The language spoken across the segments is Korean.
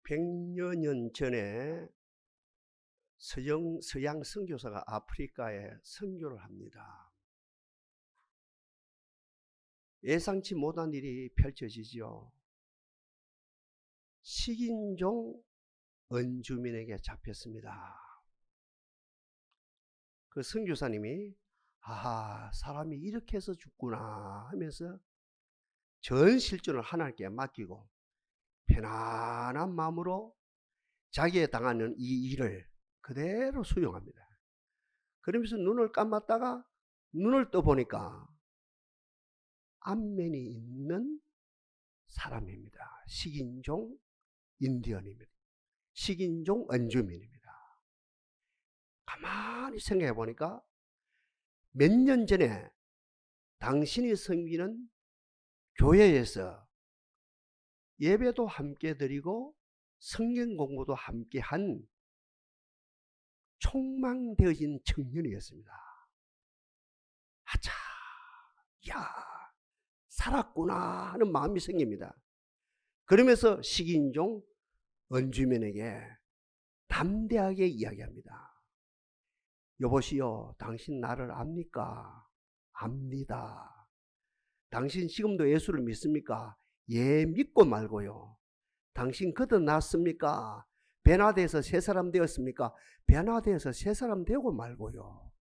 100여 년 전에 서양 선교사가 아프리카에 선교를 합니다. 예상치 못한 일이 펼쳐지지요. 식인종 원주민에게 잡혔습니다. 그 선교사님이 사람이 이렇게 해서 죽구나 하면서 전 실존을 하나님께 맡기고 편안한 마음으로 자기에 당하는 이 일을 그대로 수용합니다. 그러면서 눈을 감았다가 눈을 떠보니까 안면이 있는 사람입니다. 식인종 인디언입니다. 식인종 원주민입니다. 가만히 생각해 보니까 몇 년 전에 당신이 섬기는 교회에서 예배도 함께 드리고 성경 공부도 함께 한 촉망되어진 청년이었습니다. 살았구나 하는 마음이 생깁니다. 그러면서 식인종 원주민에게 담대하게 이야기합니다. 여보시오, 당신 나를 압니까? 압니다. 당신 지금도 예수를 믿습니까? 예, 믿고 말고요. 당신 거듭났습니까? 변화돼서 새 사람 되었습니까? 변화돼서 새 사람 되고 말고요.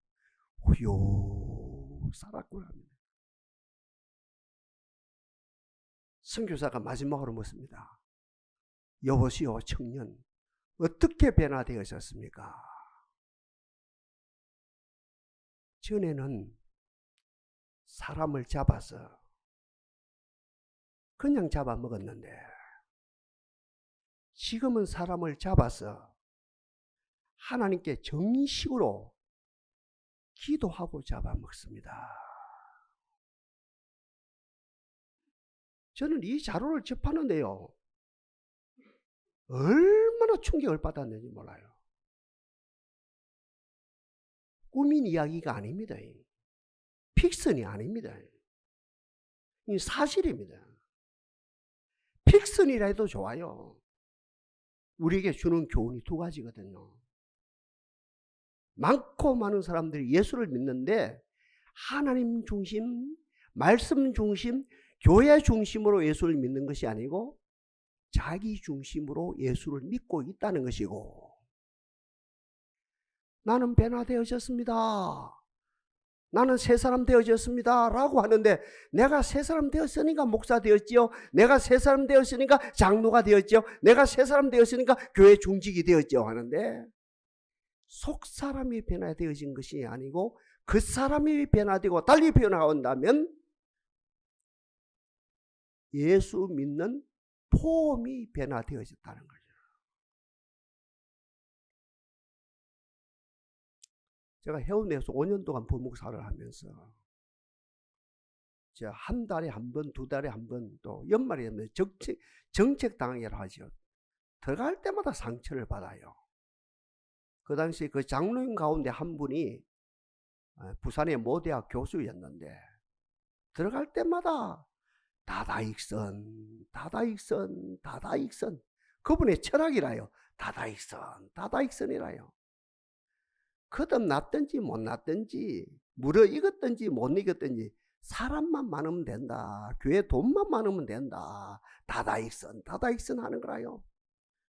후요, 살았구나. 선교사가 마지막으로 묻습니다. 여보시오, 청년, 어떻게 변화되었습니까? 전에는 사람을 잡아서 그냥 잡아먹었는데 지금은 사람을 잡아서 하나님께 정식으로 기도하고 잡아먹습니다. 저는 이 자료를 접하는데요, 얼마나 충격을 받았는지 몰라요. 꾸민 이야기가 아닙니다. 픽션이 아닙니다. 이 사실입니다. 픽션이라 해도 좋아요. 우리에게 주는 교훈이 두 가지거든요. 많고 많은 사람들이 예수를 믿는데 하나님 중심, 말씀 중심, 교회 중심으로 예수를 믿는 것이 아니고 자기 중심으로 예수를 믿고 있다는 것이고, 나는 변화되어졌습니다, 나는 새 사람 되어졌습니다 라고 하는데, 내가 새 사람 되었으니까 목사 되었지요, 내가 새 사람 되었으니까 장로가 되었지요, 내가 새 사람 되었으니까 교회 중직이 되었지요 하는데, 속 사람이 변화되어진 것이 아니고 그 사람이 변화되고 달리 변화한다면 예수 믿는 폼이 변화되어졌다는 거죠. 제가 해운대에서 5년 동안 부목사를 하면서 제가 한 달에 한 번, 두 달에 한 번, 또 연말에 되면 정책 당회를 하죠. 들어갈 때마다 상처를 받아요. 그 당시 그 장로님 가운데 한 분이 부산의 모대학 교수였는데 들어갈 때마다 다다익선, 다다익선, 다다익선. 그분의 철학이라요. 다다익선이라요. 거듭났든지 못 났든지, 무르익었든지 못 익었든지 사람만 많으면 된다, 교회 돈만 많으면 된다, 다다익선 하는 거라요.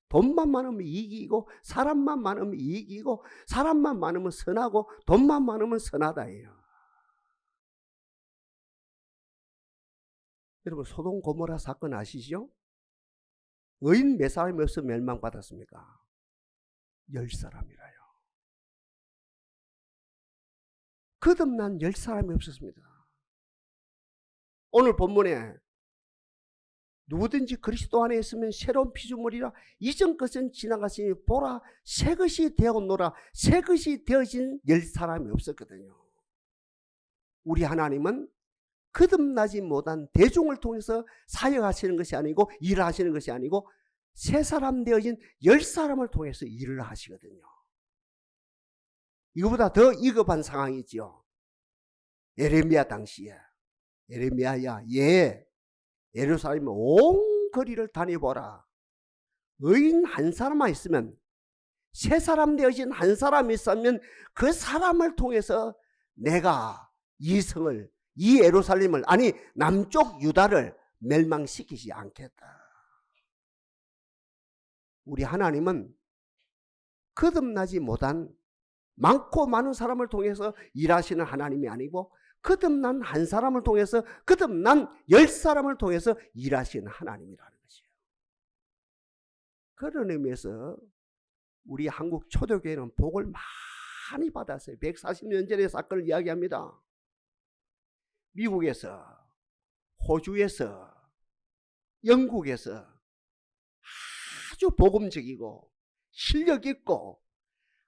돈만 많으면 이익이고, 사람만 많으면 이익이고, 사람만 많으면 선하고, 돈만 많으면 선하다예요. 여러분, 소돔 고모라 사건 아시죠? 의인 몇 사람이 없어 멸망받았습니까? 10사람이라요. 거듭난 10사람이 없었습니다. 오늘 본문에 누구든지 그리스도 안에 있으면 새로운 피조물이라, 이전 것은 지나갔으니 보라 새 것이 되었노라. 새 것이 되어진 10사람이 없었거든요. 우리 하나님은 거듭나지 못한 대중을 통해서 사역하시는 것이 아니고, 일을 하시는 것이 아니고, 새 사람 되어진 10사람을 통해서 일을 하시거든요. 이거보다 더 위급한 상황이지요. 예레미야 당시에, 예레미야야, 예루살렘 온 거리를 다녀보라. 의인 한 사람만 있으면, 새 사람 되어진 한 사람이 있으면 그 사람을 통해서 내가 이 성을, 이 예루살렘을, 아니 남쪽 유다를 멸망시키지 않겠다. 우리 하나님은 거듭나지 못한 많고 많은 사람을 통해서 일하시는 하나님이 아니고 거듭난 한 사람을 통해서, 거듭난 10사람을 통해서 일하시는 하나님이라는 것이에요. 그런 의미에서 우리 한국 초대교회는 복을 많이 받았어요. 140년 전의 사건을 이야기합니다. 미국에서, 호주에서, 영국에서 아주 복음적이고 실력 있고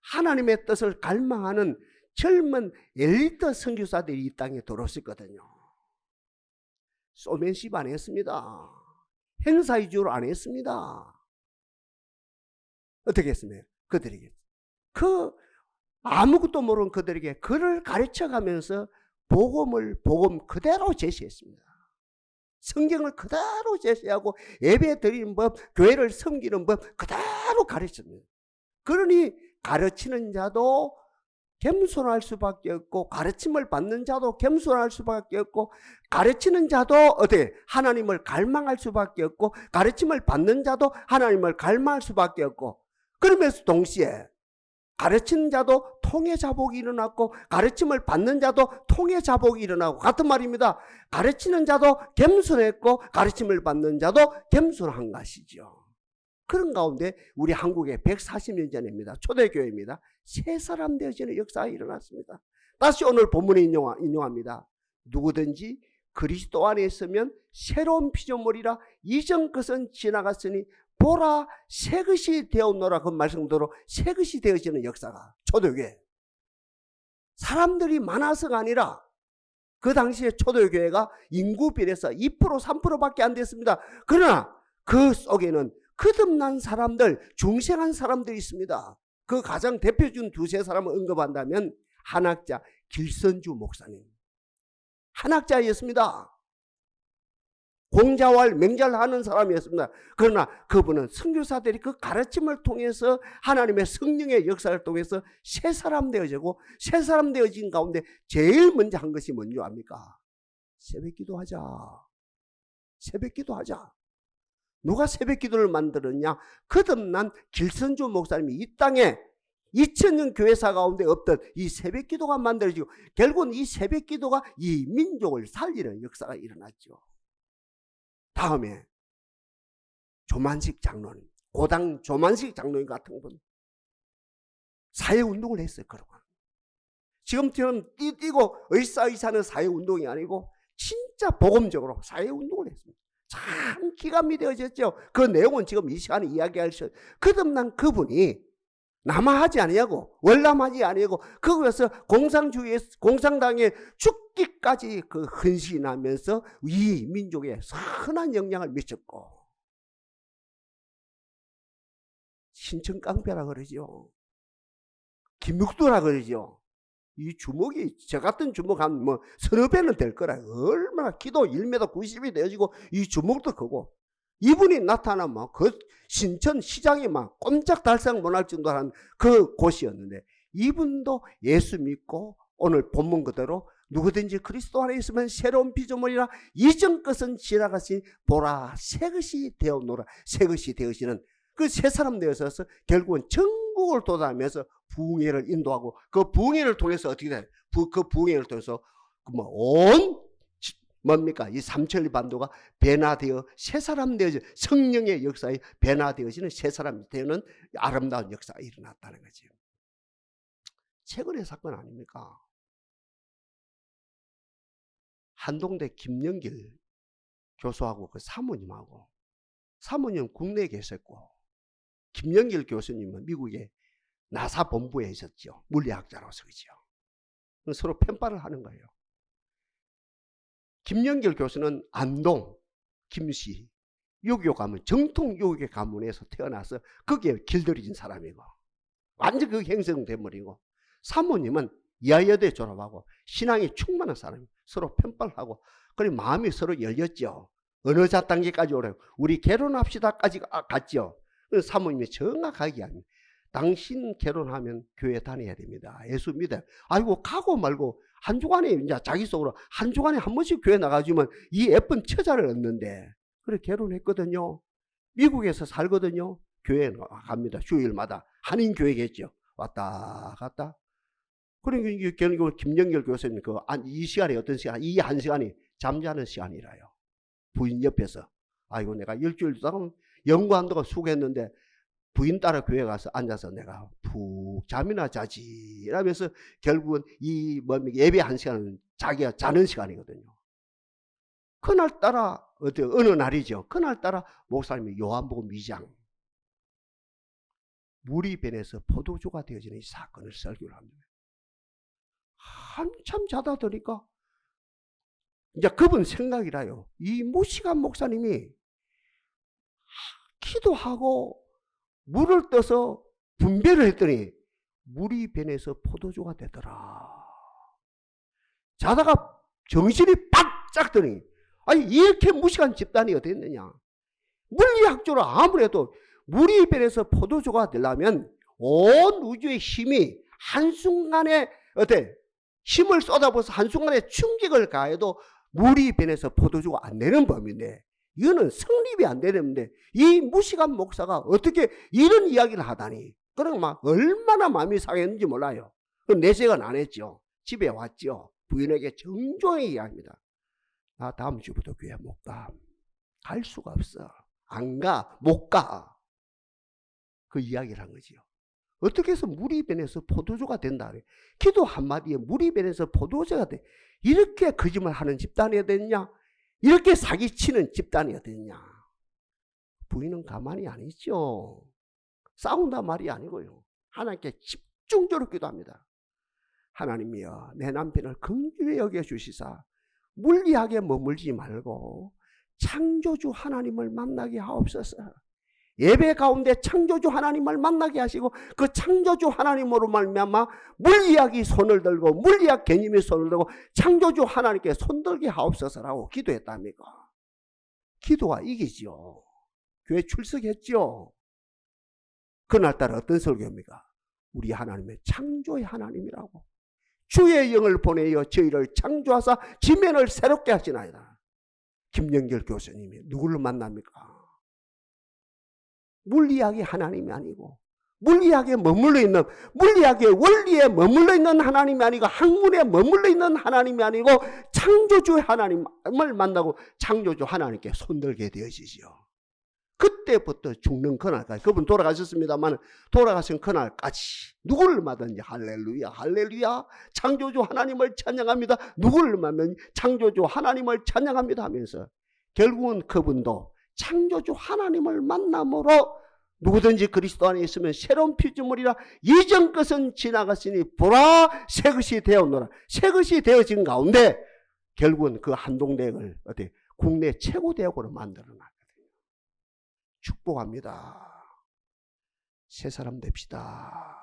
하나님의 뜻을 갈망하는 젊은 엘리트 선교사들이 이 땅에 들어왔었거든요. 소맨십 안 했습니다. 행사 위주로 안 했습니다. 어떻게 했습니까? 그들에게 아무것도 모르는 그들에게 그를 가르쳐가면서 복음 그대로 제시했습니다. 성경을 그대로 제시하고 예배 드리는 법, 교회를 섬기는 법 그대로 가르칩니다. 그러니 가르치는 자도 겸손할 수밖에 없고, 가르침을 받는 자도 겸손할 수밖에 없고, 가르치는 자도 어떻게 하나님을 갈망할 수밖에 없고, 가르침을 받는 자도 하나님을 갈망할 수밖에 없고, 그러면서 동시에 가르치는 자도 통해 자복이 일어났고, 가르침을 받는 자도 통해 자복이 일어나고, 같은 말입니다. 가르치는 자도 겸손했고 가르침을 받는 자도 겸손한 것이죠. 그런 가운데 우리 한국의 140년 전입니다. 초대교회입니다. 새 사람 되어지는 역사가 일어났습니다. 다시 오늘 본문에 인용합니다. 누구든지 그리스도 안에 있으면 새로운 피조물이라, 이전 것은 지나갔으니 보라 새 것이 되었노라. 그 말씀대로 새 것이 되어지는 역사가 초대교회. 사람들이 많아서가 아니라 그 당시에 초대교회가 인구 비례해서 2% 3%밖에 안 됐습니다. 그러나 그 속에는 거듭난 사람들, 중생한 사람들이 있습니다. 그 가장 대표적인 두세 사람을 언급한다면 한학자 길선주 목사님, 한학자였습니다. 공자왈 맹자를 하는 사람이었습니다. 그러나 그분은 선교사들이 그 가르침을 통해서 하나님의 성령의 역사를 통해서 새 사람 되어지고, 새 사람 되어진 가운데 제일 먼저 한 것이 뭔지 압니까? 새벽기도 하자. 새벽기도 하자. 누가 새벽기도를 만들었냐? 거듭난 길선주 목사님이 이 땅에 2000년 교회사 가운데 없던 이 새벽기도가 만들어지고, 결국은 이 새벽기도가 이 민족을 살리는 역사가 일어났죠. 다음에 조만식 장로님, 고당 조만식 장로님 같은 분 사회운동을 했어요. 그러고 지금처럼 뛰고 의사의사는 사회운동이 아니고 진짜 복음적으로 사회운동을 했습니다. 참 기감이 되어졌죠. 그 내용은 지금 이 시간에 이야기할 수, 거듭난 그분이 남아하지 아니하고 월남하지 아니하고 거기서 공산당에 죽기까지 그 헌신하면서 이 민족에 선한 영향을 미쳤고, 신천깡패라 그러죠. 김육도라 그러죠. 이 주먹이 저 같은 주먹 한 뭐 서너 배는 될 거라. 얼마나 키도 1m 90이 되어지고 이 주먹도 크고, 이분이 나타나면 그 신천 시장이 막 꼼짝달싹 못할 정도로 그 곳이었는데, 이분도 예수 믿고 오늘 본문 그대로 누구든지 그리스도 안에 있으면 새로운 피조물이라, 이전 것은 지나갔으니 보라 새 것이 되었노라. 새 것이 되어지는 그 새 사람 되어서 결국은 전국을 돌아다니면서 부흥회를 인도하고, 그 부흥회를 통해서 어떻게 돼? 그 부흥회를 통해서 온 뭡니까? 이 삼천리 반도가 변화되어 새 사람 되어진, 성령의 역사에 변화되어지는 새 사람이 되는 아름다운 역사가 일어났다는 거죠. 최근의 사건 아닙니까? 한동대 김영길 교수하고 그 사모님하고, 사모님은 국내에 계셨고 김영길 교수님은 미국의 나사 본부에 있었죠. 물리학자로서. 그죠? 서로 편파를 하는 거예요. 김영길 교수는 안동, 김씨, 유교 가문, 정통 유교 가문에서 태어나서 거기에 길들여진 사람이고, 완전 그 형성돼버리고, 사모님은 이하여대 졸업하고 신앙이 충만한 사람이, 서로 편파를 하고, 그리고 마음이 서로 열렸죠. 어느 자 단계까지 오래요. 우리 결혼합시다까지 갔죠. 사모님이 정확하게 합니다. 당신 결혼하면 교회 다녀야 됩니다. 예수 믿어요. 아이고 가고 말고 한 주간에 이제 자기 속으로 한 주간에 한 번씩 교회 나가주면 이 예쁜 처자를 얻는데 그래 결혼했거든요. 미국에서 살거든요. 교회 갑니다. 주일마다 한인 교회겠죠. 왔다 갔다. 그러니까 결국 김정길 교수님 이 시간이 어떤 시간? 이 한 시간이 잠자는 시간이라요. 부인 옆에서 아이고 내가 일주일 동안 연구한다고 수고했는데 부인 따라 교회 가서 앉아서 내가 푹 잠이나 자지 이러면서 결국은 이 예배 한 시간은 자기가 자는 시간이거든요. 그날따라 어느 날이죠. 그날따라 목사님이 요한복음 2장 물이 변해서 포도주가 되어지는 이 사건을 설교를 합니다. 한참 자다 보니까 이제 그분 생각이라요. 이 무시간 목사님이 기도하고 물을 떠서 분배를 했더니 물이 변해서 포도주가 되더라. 자다가 정신이 바짝 드니 아니 이렇게 무식한 집단이 어디 있느냐. 물리학적으로 아무래도 물이 변해서 포도주가 되려면 온 우주의 힘이 한순간에 힘을 쏟아부어서 한순간에 충격을 가해도 물이 변해서 포도주가 안 되는 법인데 이거는 성립이 안 되는데 이 무식한 목사가 어떻게 이런 이야기를 하다니 그럼 막 얼마나 마음이 상했는지 몰라요. 내색은 안 했죠. 집에 왔죠. 부인에게 정중하게 이야기합니다. 나 다음 주부터 교회 못 가. 갈 수가 없어. 안 가. 못 가. 그 이야기를 한 거지요. 어떻게 해서 물이 변해서 포도주가 된다. 기도 한마디에 물이 변해서 포도주가 돼. 이렇게 거짓말 하는 집단이 어딨냐? 이렇게 사기치는 집단이 어딨냐? 부인은 가만히 안 있죠. 싸운다 말이 아니고요. 하나님께 집중적으로 기도합니다. 하나님이여 내 남편을 긍휼히 여겨주시사 물리하게 머물지 말고 창조주 하나님을 만나게 하옵소서. 예배 가운데 창조주 하나님을 만나게 하시고 그 창조주 하나님으로 말미암아 물리학이 손을 들고 물리학 개념이 손을 들고 창조주 하나님께 손들게 하옵소서라고 기도했답니까? 기도가 이기죠. 교회 출석했죠. 그날따라 어떤 설교입니까? 우리 하나님의 창조의 하나님이라고. 주의 영을 보내어 저희를 창조하사 지면을 새롭게 하시나이다. 김영길 교수님이 누구를 만납니까? 물리학의 하나님이 아니고 물리학에 머물러 있는 물리학의 원리에 머물러 있는 하나님이 아니고 학문에 머물러 있는 하나님이 아니고 창조주의 하나님을 만나고 창조주 하나님께 손들게 되어지지요. 그때부터 죽는 그날까지 그분 돌아가셨습니다만 돌아가신 그날까지 누구를 만든지 할렐루야 할렐루야 창조주 하나님을 찬양합니다. 누구를 만든지 창조주 하나님을 찬양합니다 하면서 결국은 그분도 창조주 하나님을 만남으로 누구든지 그리스도 안에 있으면 새로운 피조물이라 이전 것은 지나갔으니 보라 새 것이 되었노라. 새 것이 되어진 가운데 결국은 그 한동대학을 국내 최고 대학으로 만들어놨거든요. 축복합니다. 새 사람 됩시다.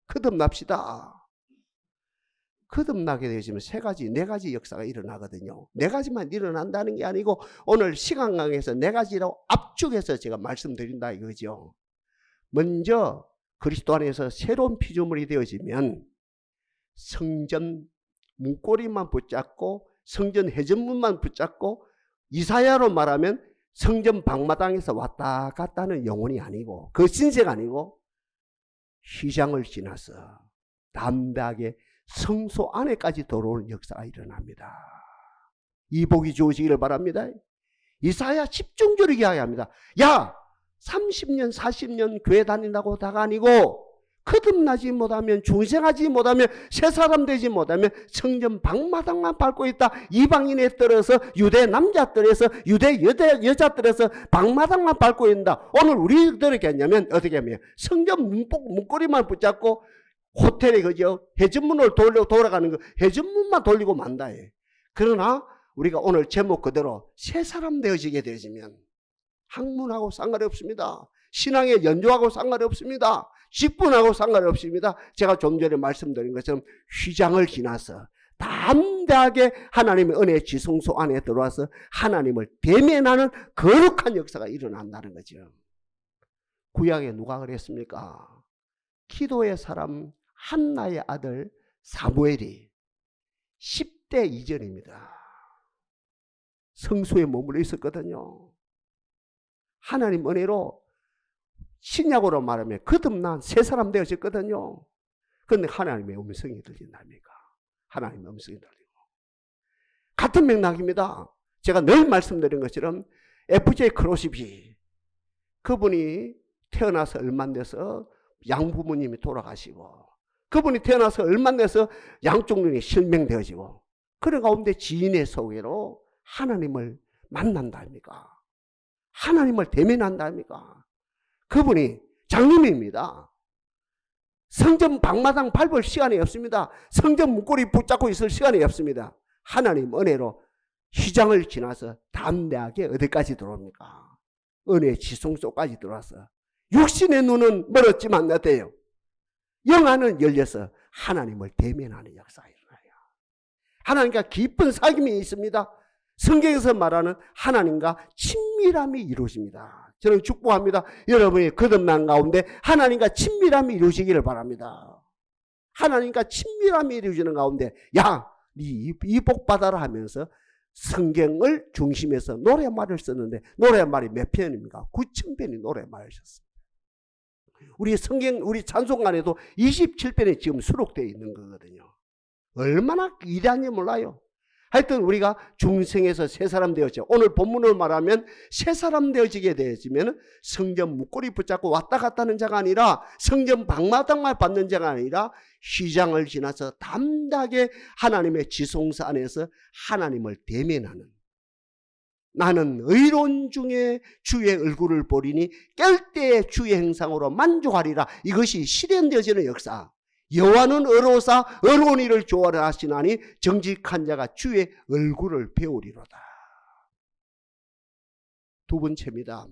거듭납시다. 거듭나게 되시면 네 가지 역사가 일어나거든요. 네 가지만 일어난다는 게 아니고 오늘 시간 강에서 네 가지로 압축해서 제가 말씀드린다 이거죠. 먼저 그리스도 안에서 새로운 피조물이 되어지면 성전 문고리만 붙잡고 성전 회전문만 붙잡고 이사야로 말하면 성전 방마당에서 왔다 갔다 하는 영혼이 아니고 그 신세가 아니고 휘장을 지나서 담대하게 성소 안에까지 들어오는 역사가 일어납니다. 이 복이 주어지기를 바랍니다. 이사야 집중적으로 이야기합니다. 야 30년 40년 교회 다닌다고 다가 아니고 거듭나지 못하면 중생하지 못하면 새 사람 되지 못하면 성전 방마당만 밟고 있다. 이방인에 들어서 유대 남자들에서 유대 여자들에서 방마당만 밟고 있다. 오늘 우리들에게 했냐면 어떻게 하면 성전 문고리만 붙잡고 호텔에 그죠 회전문을 돌아가는 거 회전문만 돌리고 만다. 그러나 우리가 오늘 제목 그대로 새 사람 되어지게 되어지면 학문하고 상관이 없습니다. 신앙의 연조하고 상관이 없습니다. 직분하고 상관이 없습니다. 제가 좀 전에 말씀드린 것처럼 휘장을 지나서 담대하게 하나님의 은혜의 지성소 안에 들어와서 하나님을 대면하는 거룩한 역사가 일어난다는 거죠. 구약에 누가 그랬습니까? 기도의 사람 한나의 아들 사무엘이 10대 이전입니다. 성소에 머물러 있었거든요. 하나님 은혜로 신약으로 말하면 거듭난 새 사람 되어졌거든요. 그런데 하나님의 음성이 들린답니까? 하나님의 음성이 들리고. 같은 맥락입니다. 제가 늘 말씀드린 것처럼 FJ 크로시비, 그분이 태어나서 얼마 안 돼서 양부모님이 돌아가시고, 그분이 태어나서 얼마 안 돼서 양쪽 눈이 실명되어지고, 그런 가운데 지인의 소개로 하나님을 만난다니까. 하나님을 대면한다니까. 그분이 장님입니다. 성전 방마당 밟을 시간이 없습니다. 성전 문고리 붙잡고 있을 시간이 없습니다. 하나님 은혜로 휘장을 지나서 담대하게 어디까지 들어옵니까? 은혜 지성 속까지 들어와서 육신의 눈은 멀었지만 어때요? 영안은 열려서 하나님을 대면하는 역사가 일어나요. 하나님과 깊은 사귐이 있습니다. 성경에서 말하는 하나님과 친밀함이 이루어집니다. 저는 축복합니다. 여러분이 거듭난 가운데 하나님과 친밀함이 이루어지기를 바랍니다. 하나님과 친밀함이 이루어지는 가운데 야, 이 복 받아라 하면서 성경을 중심에서 노래말을 썼는데, 노래말이 몇 편입니까? 9,000편이 노래말을 썼습니다. 우리 성경, 우리 찬송가에도 27편이 지금 수록되어 있는 거거든요. 얼마나 위대한지 몰라요. 하여튼 우리가 중생에서 새 사람 되어져, 오늘 본문을 말하면 새 사람 되어지게 되어지면 성전 문고리 붙잡고 왔다 갔다 하는 자가 아니라, 성전 방마당만 받는 자가 아니라 휘장을 지나서 담대하게 하나님의 지성소 안에서 하나님을 대면하는, 나는 의로운 중에 주의 얼굴을 보리니 깰 때에 주의 행상으로 만족하리라. 이것이 실현되어지는 역사. 여호와는 의로우사 의로운 일을 좋아하라 하시나니 정직한 자가 주의 얼굴을 배우리로다. 두 번째입니다.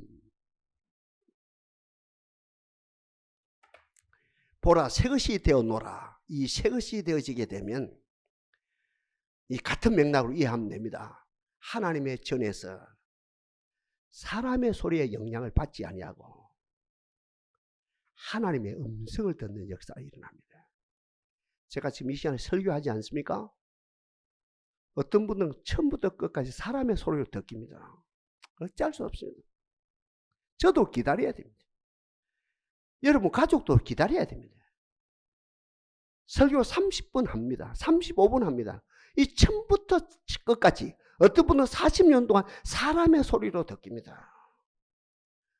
보라, 새것이 되어노라. 이 새것이 되어지게 되면 이 같은 맥락으로 이해하면 됩니다. 하나님의 전에서 사람의 소리에 영향을 받지 아니하고 하나님의 음성을 듣는 역사가 일어납니다. 제가 지금 이 시간에 설교하지 않습니까? 어떤 분은 처음부터 끝까지 사람의 소리를 듣깁니다. 어찌할 수 없습니다. 저도 기다려야 됩니다. 여러분 가족도 기다려야 됩니다. 설교 30분 합니다. 35분 합니다. 이 처음부터 끝까지 어떤 분은 40년 동안 사람의 소리로 듣깁니다.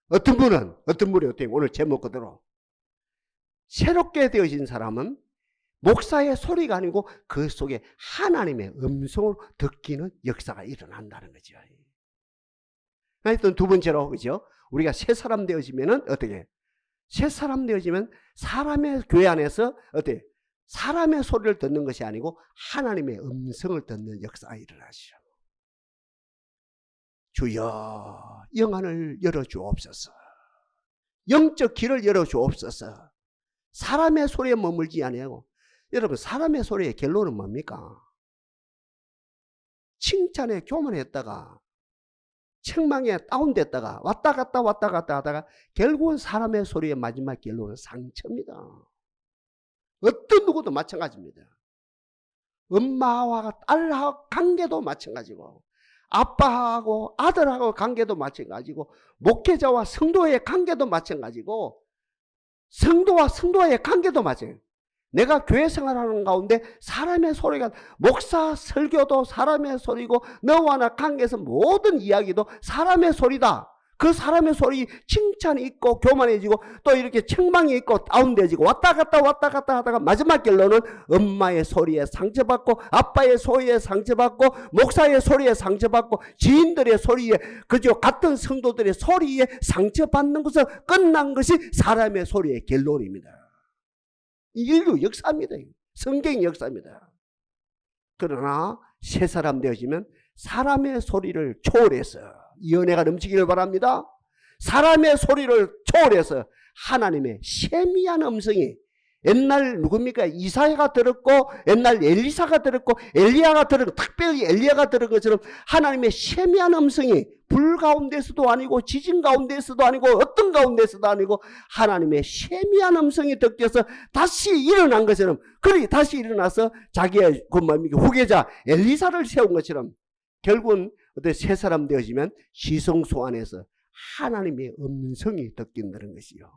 어떤 분이 어떻게 오늘 제목 그대로 새롭게 되어진 사람은 목사의 소리가 아니고 그 속에 하나님의 음성을 듣기는 역사가 일어난다는 거죠. 하여튼 두 번째로, 그죠? 우리가 새 사람 되어지면은 어떻게? 새 사람 되어지면 사람의 교회 안에서 어떻게? 사람의 소리를 듣는 것이 아니고 하나님의 음성을 듣는 역사가 일어나죠. 주여, 영안을 열어주옵소서. 영적 길을 열어주옵소서. 사람의 소리에 머물지 아니하고. 여러분, 사람의 소리의 결론은 뭡니까? 칭찬에 교만했다가 책망에 다운됐다가 왔다 갔다 하다가 결국은 사람의 소리의 마지막 결론은 상처입니다. 어떤 누구도 마찬가지입니다. 엄마와 딸하고 관계도 마찬가지고, 아빠하고 아들하고 관계도 마찬가지고, 목회자와 성도의 관계도 마찬가지고, 성도와 성도의 관계도 마찬가지고, 내가 교회 생활하는 가운데 사람의 소리가, 목사 설교도 사람의 소리고, 너와 나 관계에서 모든 이야기도 사람의 소리다. 그 사람의 소리, 칭찬이 있고 교만해지고 또 이렇게 책망이 있고 다운돼지고 왔다 갔다 하다가 마지막 결론은 엄마의 소리에 상처받고, 아빠의 소리에 상처받고, 목사의 소리에 상처받고, 지인들의 소리에, 그저 같은 성도들의 소리에 상처받는 것은 끝난 것이 사람의 소리의 결론입니다. 인류 역사입니다. 성경 역사입니다. 그러나 새 사람 되어지면 사람의 소리를 초월해서, 이 은혜가 넘치기를 바랍니다. 사람의 소리를 초월해서 하나님의 세미한 음성이, 옛날 누굽니까? 이사야가 들었고, 옛날 엘리사가 들었고, 엘리야가 들었고, 특별히 엘리야가 들은 것처럼 하나님의 세미한 음성이 불 가운데서도 아니고 지진 가운데서도 아니고 어떤 가운데서도 아니고 하나님의 세미한 음성이 듣겨서 다시 일어난 것처럼, 그리 다시 일어나서 자기의 후계자 엘리사를 세운 것처럼 결국은 어떤 새 사람 되어지면 지성소 안에서 하나님의 음성이 듣긴다는 것이요.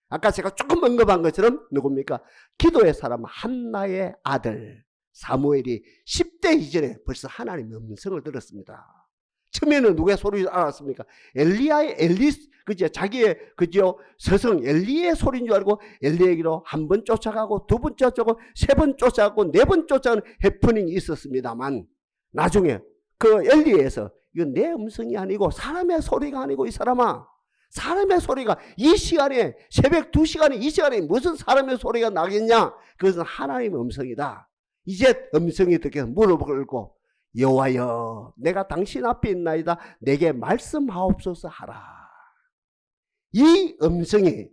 아까 제가 조금 언급한 것처럼 누굽니까? 기도의 사람 한나의 아들 사무엘이 10대 이전에 벌써 하나님의 음성을 들었습니다. 처음에는 누구의 소리를 알았습니까? 자기의 스승 엘리의 소리인 줄 알고 엘리에게로 한 번 쫓아가고 두 번 쫓아가고 세 번 쫓아가고 네 번 쫓아가는 해프닝이 있었습니다만, 나중에 그 엘리에서 이건 내 음성이 아니고 사람의 소리가 아니고, 이 사람아, 사람의 소리가 이 시간에 새벽 2시간에 이 시간에 무슨 사람의 소리가 나겠냐? 그것은 하나님의 음성이다. 이제 음성이 듣게 무릎을 꿇고 여호와여 내가 당신 앞에 있나이다 내게 말씀하옵소서 하라. 이 음성이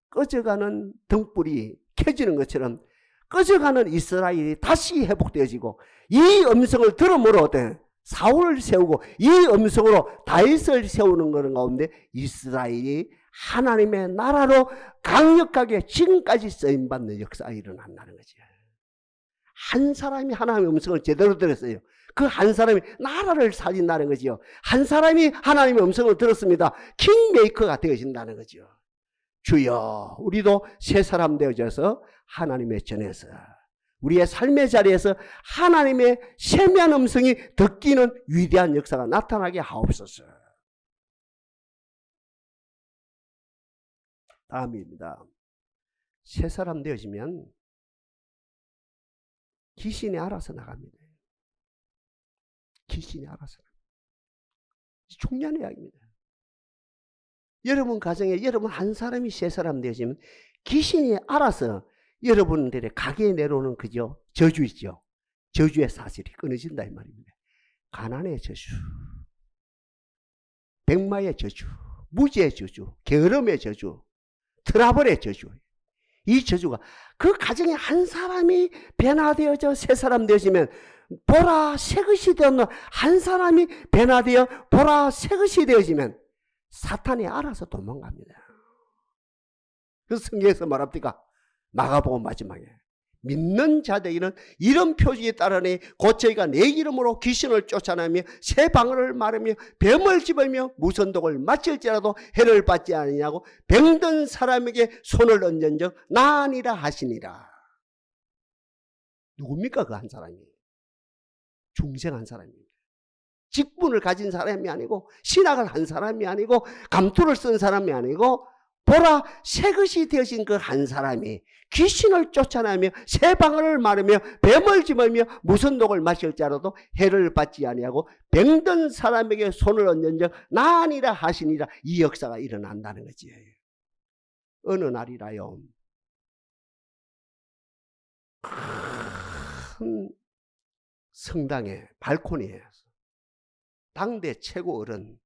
꺼져가는 등불이 켜지는 것처럼 꺼져가는 이스라엘이 다시 회복되어지고, 이 음성을 들음으로 어때? 사울을 세우고 이 음성으로 다윗을 세우는 그런 가운데 이스라엘이 하나님의 나라로 강력하게 지금까지 쓰임받는 역사가 일어난다는 거지. 한 사람이 하나님의 음성을 제대로 들었어요. 그 한 사람이 나라를 살린다는 거지요. 한 사람이 하나님의 음성을 들었습니다. 킹메이커가 되어진다는 거죠. 주여, 우리도 새 사람 되어져서 하나님의 전에서 우리의 삶의 자리에서 하나님의 세미한 음성이 듣기는 위대한 역사가 나타나게 하옵소서. 다음입니다. 새 사람 되어지면 귀신이 알아서 나갑니다. 귀신이 알아서 나갑니다. 중요한 이야기입니다. 여러분 가정에 여러분 한 사람이 새 사람 되어지면 귀신이 알아서 여러분들의 가게에 내려오는 그죠? 저주 있죠? 저주의 사슬이 끊어진다 이 말입니다. 가난의 저주, 백마의 저주, 무지의 저주, 게으름의 저주, 트러블의 저주. 이 저주가 그 가정에 한 사람이 변화되어져 새 사람 되어지면 보라 새것이 되었노. 한 사람이 변화되어 보라 새것이 되어지면 사탄이 알아서 도망갑니다. 그래서 성경에서 말합니까? 마가복음 마지막에 믿는 자들에게는 이런 표징이 따르니 곧 저희가 내 이름으로 귀신을 쫓아내며 새 방언을 말하며 뱀을 집으며 무선독을 마칠지라도 해를 받지 아니냐고 병든 사람에게 손을 얹은즉 나으니라 하시니라. 누굽니까? 그 한 사람이 중생한 사람입니다. 직분을 가진 사람이 아니고 신학을 한 사람이 아니고 감투를 쓴 사람이 아니고 보라 새것이 되어진 그 한 사람이 귀신을 쫓아내며 새 방언을 말하며 뱀을 집으며 무슨 독을 마실지라도 해를 받지 아니하고 병든 사람에게 손을 얹은즉 나으니라 하시니라. 이 역사가 일어난다는 거지. 어느 날이라요, 큰 성당의 발코니에 당대 최고 어른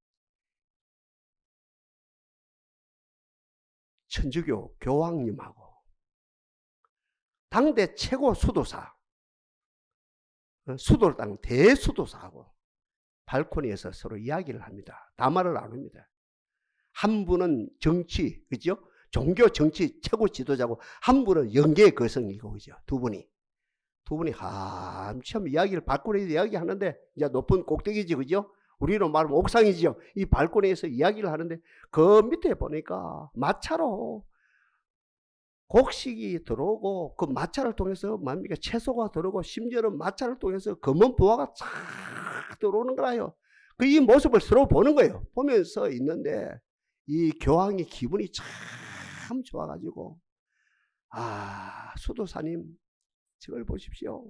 천주교 교황님하고 당대 최고 수도사 수도당 대수도사하고 발코니에서 서로 이야기를 합니다. 담화를 나눕니다. 한 분은 정치, 그죠? 종교 정치 최고 지도자고 한 분은 영계의 거성이고, 그죠? 두 분이 한참 이야기를 발코니에서 이야기하는데, 이제 높은 꼭대기지, 그죠? 우리로 말하면 옥상이죠. 이 발코니에서 이야기를 하는데 그 밑에 보니까 마차로 곡식이 들어오고 그 마차를 통해서 뭡니까? 채소가 들어오고 심지어는 마차를 통해서 검은 부화가 쫙 들어오는 거라요. 그 이 모습을 서로 보는 거예요. 보면서 있는데 이 교황이 기분이 참 좋아가지고, 아, 수도사님 저걸 보십시오.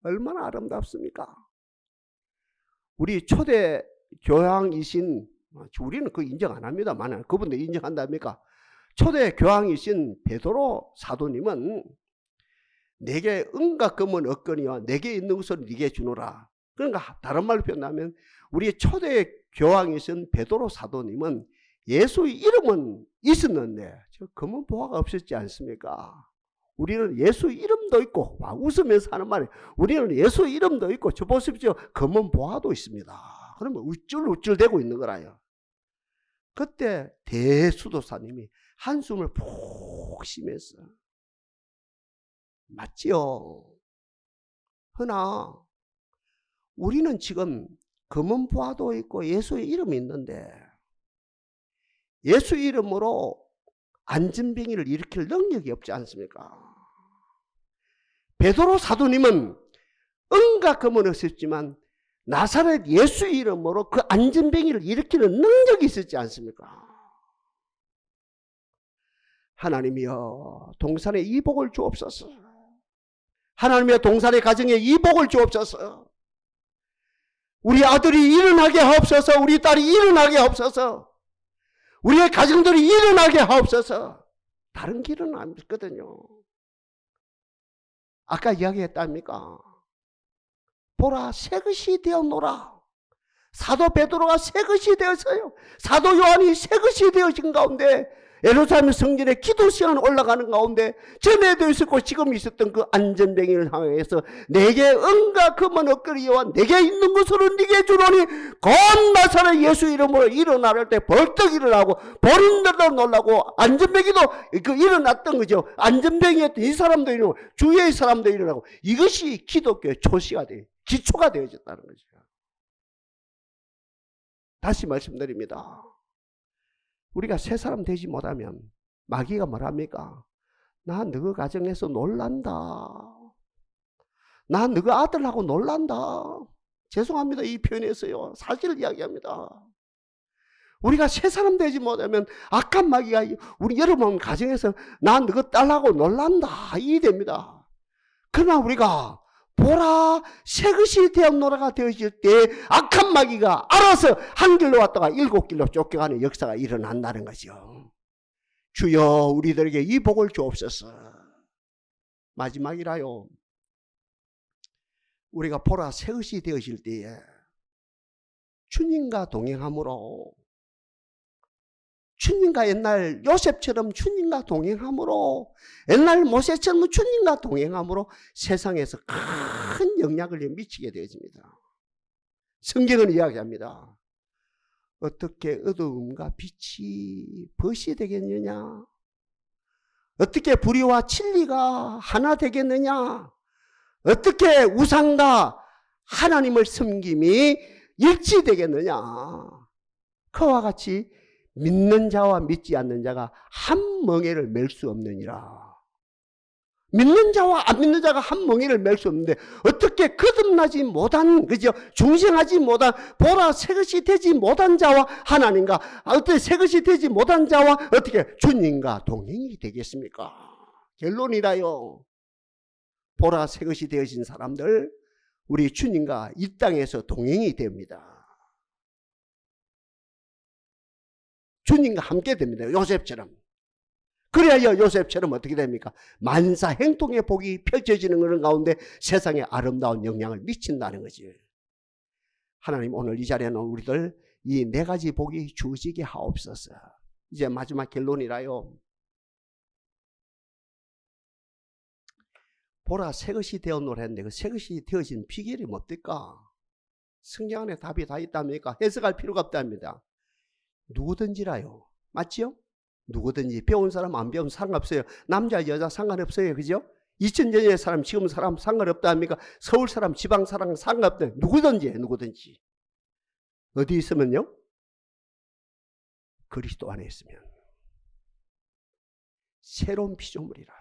얼마나 아름답습니까? 우리 초대 교황이신, 우리는 그 인정 안 합니다만 그분들 인정한답니까? 초대 교황이신 베드로 사도님은 내게 은과 금은 없거니와 내게 있는 것을 네게 주노라. 그러니까 다른 말로 표현하면 우리 초대 교황이신 베드로 사도님은 예수의 이름은 있었는데 저 금은 보화가 없었지 않습니까? 우리는 예수 이름도 있고, 와, 웃으면서 하는 말이에요. 우리는 예수 이름도 있고, 저 보십시오. 검은 보화도 있습니다. 그러면 우쭐우쭐대고 있는 거라요. 그때 대수도사님이 한숨을 푹 쉬면서 맞지요? 허나 우리는 지금 검은보화도 있고 예수의 이름이 있는데 예수 이름으로 안진뱅이를 일으킬 능력이 없지 않습니까? 베드로 사도님은 은과 금은 없었지만 나사렛 예수 이름으로 그 안진뱅이를 일으키는 능력이 있었지 않습니까? 하나님이여 동산에 이복을 주옵소서. 하나님이여 동산의 가정에 이복을 주옵소서. 우리 아들이 일어나게 하옵소서. 우리 딸이 일어나게 하옵소서. 우리의 가정들이 일어나게 하옵소서. 다른 길은 없거든요. 아까 이야기했답니까? 보라 새것이 되었노라. 사도 베드로가 새것이 되었어요. 사도 요한이 새것이 되어진 가운데 예루살렘 성전에 기도 시간 올라가는 가운데 전에도 있었고 지금 있었던 그 안전뱅이를 향해서 내게 은과 금은 없거리와 내게 있는 것으로 네게 주노니 곧 나사렛 예수 이름으로 일어날 때 벌떡 일어나고 버린들도 놀라고 안전뱅이도 그 일어났던 거죠. 안전뱅이였던 이 사람도 일어나고 주위의 사람도 일어나고 이것이 기독교의 초시가 돼요. 기초가 되어졌다는 거죠. 다시 말씀드립니다. 우리가 새 사람 되지 못하면 마귀가 뭐랍니까? 나 너희 가정에서 놀란다. 나 너희 아들하고 놀란다. 죄송합니다. 이 표현에서요. 사실을 이야기합니다. 우리가 새 사람 되지 못하면 악한 마귀가 우리 여러분 가정에서 나 너희 딸하고 놀란다. 이 됩니다. 그러나 우리가 보라 새것이 되었노라가 되어질 때 악한 마귀가 알아서 한 길로 왔다가 7길로 쫓겨가는 역사가 일어난다는 거죠. 주여 우리들에게 이 복을 주옵소서. 마지막이라요. 우리가 보라 새것이 되어질 때에 주님과 동행함으로 주님과 옛날 요셉처럼 주님과 동행함으로 옛날 모세처럼 주님과 동행함으로 세상에서 큰 영향을 미치게 되어집니다. 성경은 이야기합니다. 어떻게 어두움과 빛이 벗이 되겠느냐? 어떻게 불의와 진리가 하나 되겠느냐? 어떻게 우상과 하나님을 섬김이 일치되겠느냐? 그와 같이 믿는 자와 믿지 않는 자가 한 멍에를 맬 수 없느니라. 믿는 자와 안 믿는 자가 한 멍에를 맬 수 없는데 어떻게 거듭나지 못한, 그죠? 중생하지 못한, 보라 새것이 되지 못한 자와 하나님과, 어떻게 새것이 되지 못한 자와 어떻게 주님과 동행이 되겠습니까? 결론이라요. 보라 새것이 되어진 사람들, 우리 주님과 이 땅에서 동행이 됩니다. 주님과 함께 됩니다. 요셉처럼. 그래야 요셉처럼 어떻게 됩니까? 만사 행동의 복이 펼쳐지는 그런 가운데 세상에 아름다운 영향을 미친다는 거지. 하나님 오늘 이 자리에 놓은 우리들 이 4가지 복이 주어지게 하옵소서. 이제 마지막 결론이라요. 보라 새것이 되었노라 했는데 그 새것이 되어진 비결이 뭡니까? 성경 안에 답이 다 있답니까? 해석할 필요가 없답니다. 누구든지라요. 맞지요? 누구든지 배운 사람 안 배운 상관없어요. 남자 여자 상관없어요. 그죠? 2000년의 사람 지금 사람 상관없다 합니까? 서울 사람 지방 사람 상관없다. 누구든지 어디 있으면요? 그리스도 안에 있으면 새로운 피조물이라.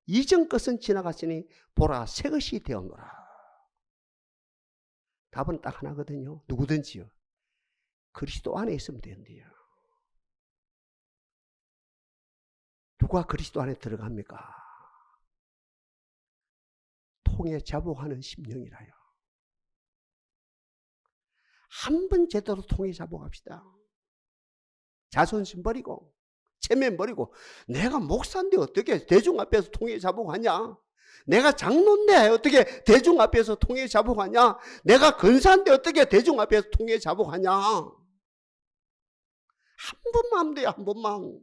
이전 것은 지나갔으니 보라 새것이 되었노라. 답은 딱 하나거든요. 누구든지요. 그리스도 안에 있으면 된대요. 누가 그리스도 안에 들어갑니까? 통에 자복하는 심령이라요. 한 번 제대로 통에 자복합시다. 자존심 버리고 체면 버리고 내가 목사인데 어떻게 대중 앞에서 통에 자복하냐? 내가 장로인데 어떻게 대중 앞에서 통에 자복하냐? 내가 근사인데 어떻게 대중 앞에서 통에 자복하냐? 한 번만 하면 돼요. 한 번만.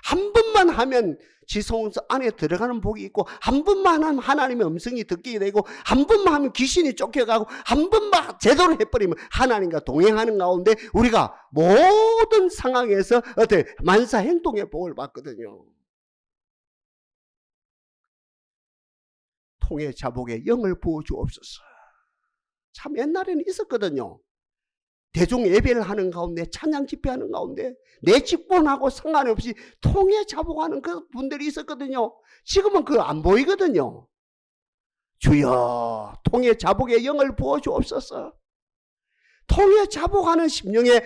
한 번만 하면 지성소 안에 들어가는 복이 있고, 한 번만 하면 하나님의 음성이 듣게 되고, 한 번만 하면 귀신이 쫓겨가고, 한 번만 제대로 해버리면 하나님과 동행하는 가운데 우리가 모든 상황에서 어때 만사 행동의 복을 받거든요. 통해 자복에 영을 부어 주옵소서. 참 옛날에는 있었거든요. 대중 예배를 하는 가운데, 찬양 집회하는 가운데 내 직분하고 상관없이 통해 자복하는 그 분들이 있었거든요. 지금은 그거 안 보이거든요. 주여 통해 자복에 영을 부어 주옵소서. 통해 자복하는 심령에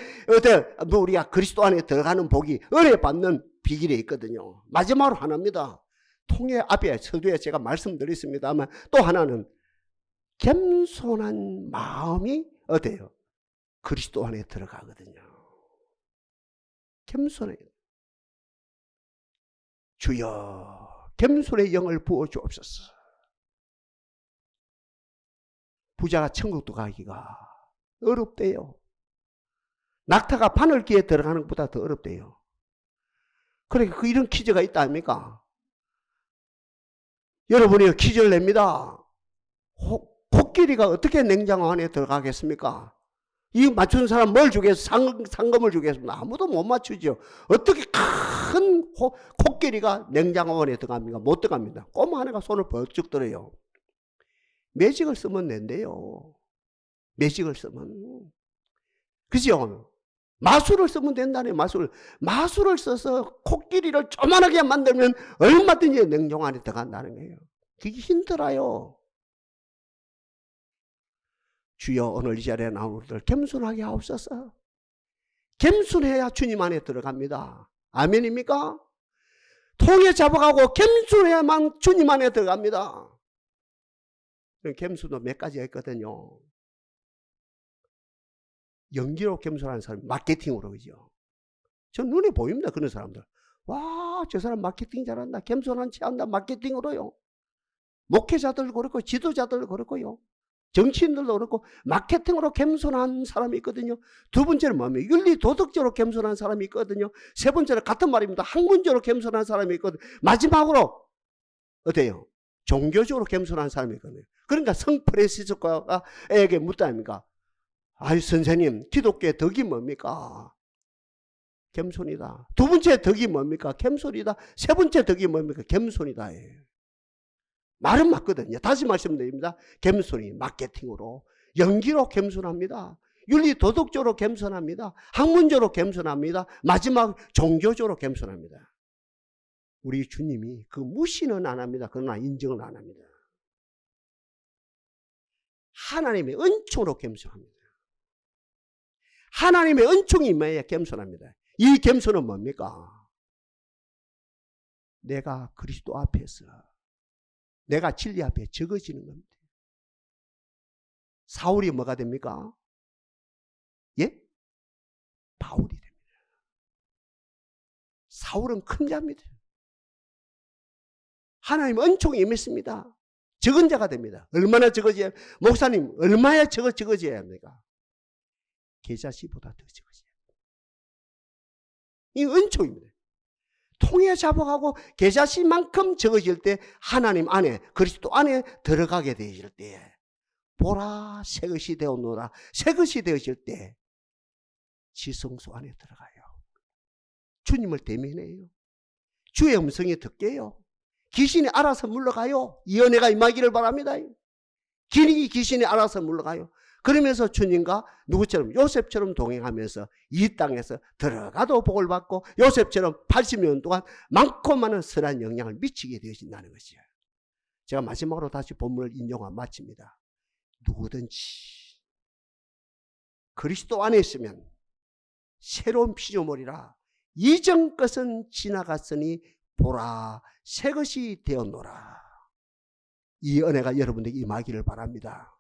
우리가 그리스도 안에 들어가는 복이 은혜 받는 비결이 있거든요. 마지막으로 하나입니다. 통해 앞에 서두에 제가 말씀드렸습니다만, 또 하나는 겸손한 마음이 어때요? 그리스도 안에 들어가거든요. 겸손해. 주여 겸손의 영을 부어 주옵소서. 부자가 천국도 가기가 어렵대요. 낙타가 바늘귀에 들어가는 것보다 더 어렵대요. 그러니까 이런 퀴즈가 있다 아닙니까? 여러분이 퀴즈를 냅니다. 코끼리가 어떻게 냉장고 안에 들어가겠습니까? 이 맞춘 사람 뭘 주겠어? 상금을 주겠습니다. 아무도 못 맞추죠. 어떻게 큰 코끼리가 냉장고 안에 들어갑니까? 못 들어갑니다. 꼬마 하나가 손을 번쩍 들어요. 매직을 쓰면 된대요. 매직을 쓰면. 그죠? 마술을 쓰면 된다네. 마술을 써서 코끼리를 조만하게 만들면 얼마든지 냉장고 안에 들어간다는 거예요. 그게 힘들어요. 주여 오늘 이 자리에 나온 우리들 겸손하게 하옵소서. 겸손해야 주님 안에 들어갑니다. 아멘입니까? 통해 잡아가고 겸손해야만 주님 안에 들어갑니다. 겸손도 몇 가지가 있거든요. 연기로 겸손하는 사람, 마케팅으로, 그죠? 저 눈에 보입니다. 그런 사람들. 와, 저 사람 마케팅 잘한다. 겸손한 체 한다. 마케팅으로요. 목회자들도 그렇고, 지도자들도 그렇고요. 정치인들도 그렇고, 마케팅으로 겸손한 사람이 있거든요. 두 번째는 뭡니까? 윤리 도덕적으로 겸손한 사람이 있거든요. 세 번째는 같은 말입니다. 학문적으로 겸손한 사람이 있거든요. 마지막으로 어때요? 종교적으로 겸손한 사람이 있거든요. 그러니까 성 프란시스코에게 묻다 아닙니까? 아유 선생님, 기독교의 덕이 뭡니까? 겸손이다. 두 번째 덕이 뭡니까? 겸손이다. 세 번째 덕이 뭡니까? 겸손이다. 말은 맞거든요. 다시 말씀드립니다. 겸손이 마케팅으로, 연기로 겸손합니다. 윤리 도덕적으로 겸손합니다. 학문적으로 겸손합니다. 마지막 종교적으로 겸손합니다. 우리 주님이 그 무시는 안 합니다. 그러나 인정은 안 합니다. 하나님의 은총으로 겸손합니다. 하나님의 은총이 임해야 겸손합니다. 이 겸손은 뭡니까? 내가 그리스도 앞에서, 내가 진리 앞에 적어지는 겁니다. 사울이 뭐가 됩니까? 예? 바울이 됩니다. 사울은 큰 자입니다. 하나님 은총이 임했습니다. 적은 자가 됩니다. 얼마나 적어져야, 목사님 얼마나 적어져야 합니까? 계자씨보다 더 적어져야 합니다. 이 은총입니다. 통해 잡아가고 계자씨만큼 적어질 때, 하나님 안에, 그리스도 안에 들어가게 되실 때, 보라 새것이 되었노라. 새것이 되어질 때 지성소 안에 들어가요. 주님을 대면해요. 주의 음성이 듣게요. 귀신이 알아서 물러가요. 이 은혜가 임하기를 바랍니다. 귀신이 알아서 물러가요. 그러면서 주님과 누구처럼? 요셉처럼 동행하면서 이 땅에서 들어가도 복을 받고, 요셉처럼 80년 동안 많고 많은 선한 영향을 미치게 되어진다는 것이에요. 제가 마지막으로 다시 본문을 인용하고 마칩니다. 누구든지 그리스도 안에 있으면 새로운 피조물이라. 이전 것은 지나갔으니 보라 새것이 되었노라. 이 은혜가 여러분에게 임하기를 바랍니다.